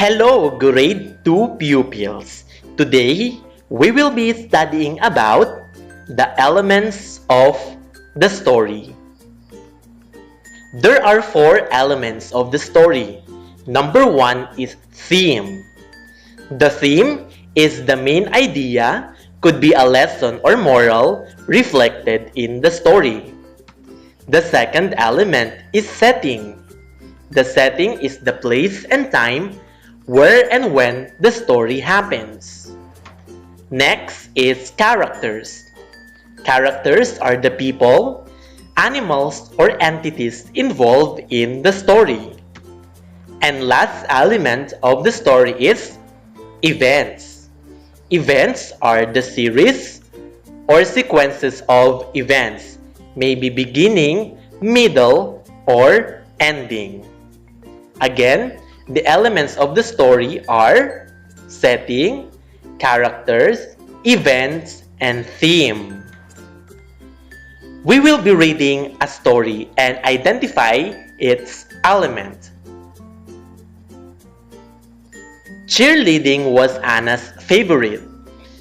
Hello, grade 2 pupils. Today, we will be studying about the elements of the story. There are 4 elements of the story. Number 1 is theme. The theme is the main idea, could be a lesson or moral reflected in the story. The second element is setting. The setting is the place and time where and when the story happens. Next is characters. Characters are the people, animals, or entities involved in the story. And last element of the story is events. Events are the series or sequences of events, maybe beginning, middle, or ending. Again, the elements of the story are setting, characters, events, and theme. We will be reading a story and identify its element. Cheerleading was Anna's favorite.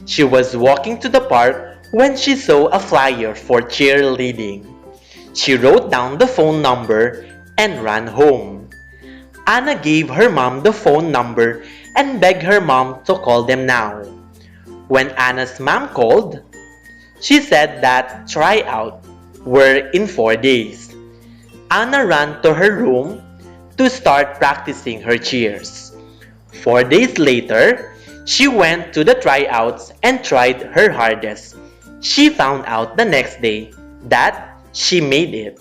She was walking to the park when she saw a flyer for cheerleading. She wrote down the phone number and ran home. Anna gave her mom the phone number and begged her mom to call them now. When Anna's mom called, she said that tryouts were in 4 days. Anna ran to her room to start practicing her cheers. 4 days later, she went to the tryouts and tried her hardest. She found out the next day that she made it.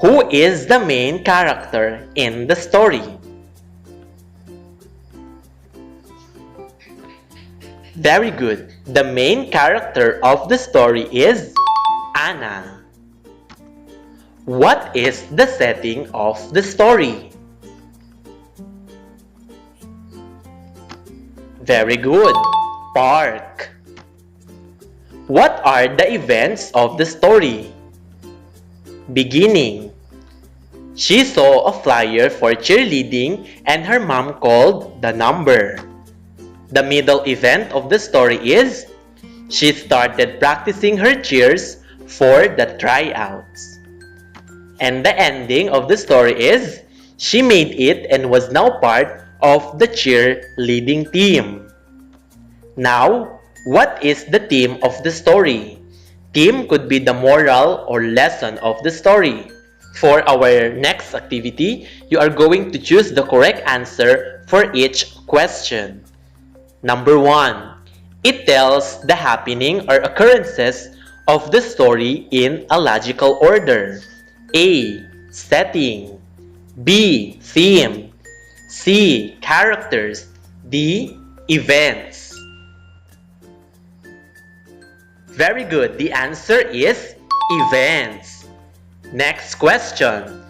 Who is the main character in the story? Very good. The main character of the story is Anna. What is the setting of the story? Very good. Park. What are the events of the story? Beginning. She saw a flyer for cheerleading and her mom called the number. The middle event of the story is she started practicing her cheers for the tryouts. And the ending of the story is she made it and was now part of the cheerleading team. Now, what is the theme of the story? Theme could be the moral or lesson of the story. For our next activity, you are going to choose the correct answer for each question. Number 1. It tells the happening or occurrences of the story in a logical order. A. Setting. B. Theme. C. Characters. D. Events. Very good. The answer is events. Next question.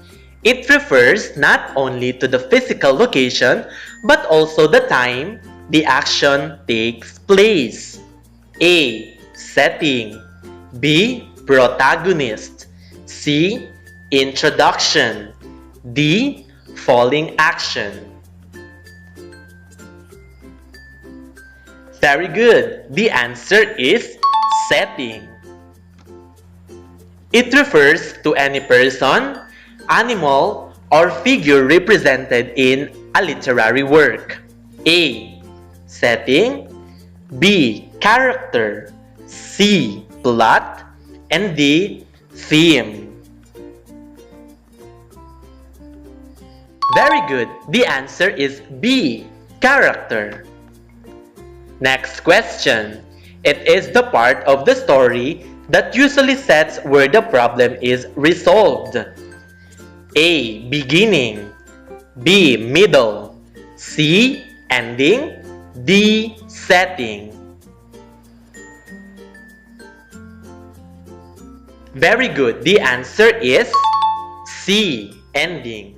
It refers not only to the physical location but also the time the action takes place. A. Setting. B. Protagonist. C. Introduction. D. Falling action. Very good. The answer is setting. It refers to any person, animal, or figure represented in a literary work. A. Setting. B. Character. C. Plot. And D. Theme. Very good. The answer is B. Character. Next question. It is the part of the story that usually sets where the problem is resolved. A. Beginning. B. Middle. C. Ending. D. Setting. Very good. The answer is C. Ending.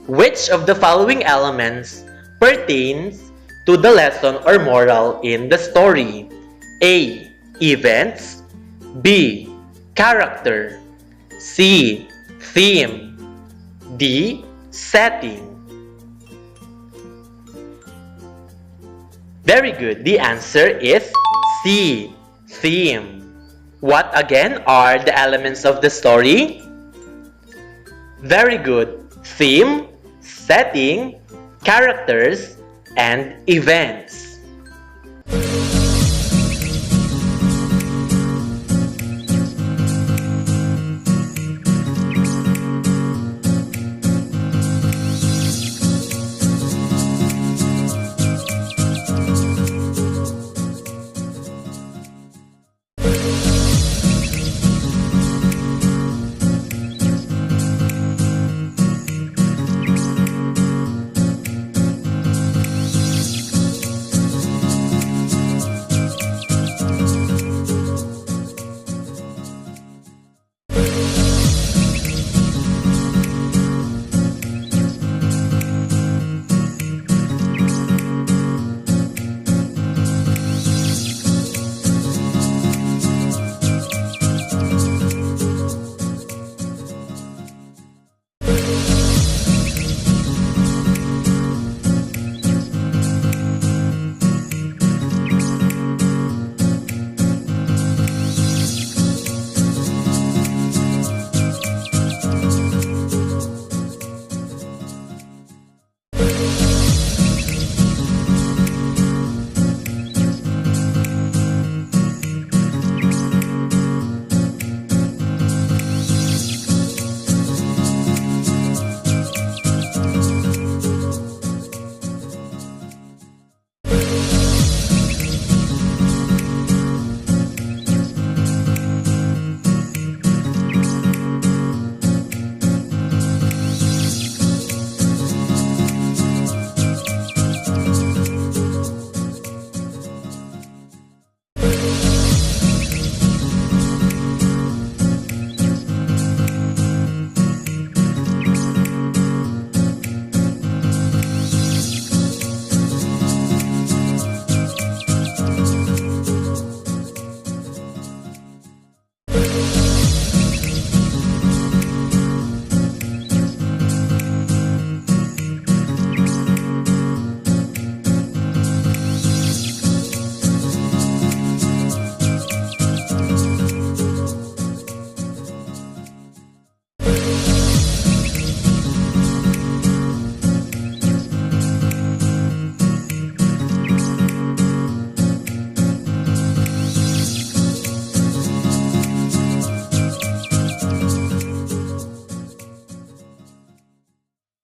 Which of the following elements pertains to the lesson or moral in the story? A. Events. B. Character. C. Theme. D. setting. Very good. The answer is C. Theme. What again are the elements of the story? Very good. Theme, setting, characters, and events.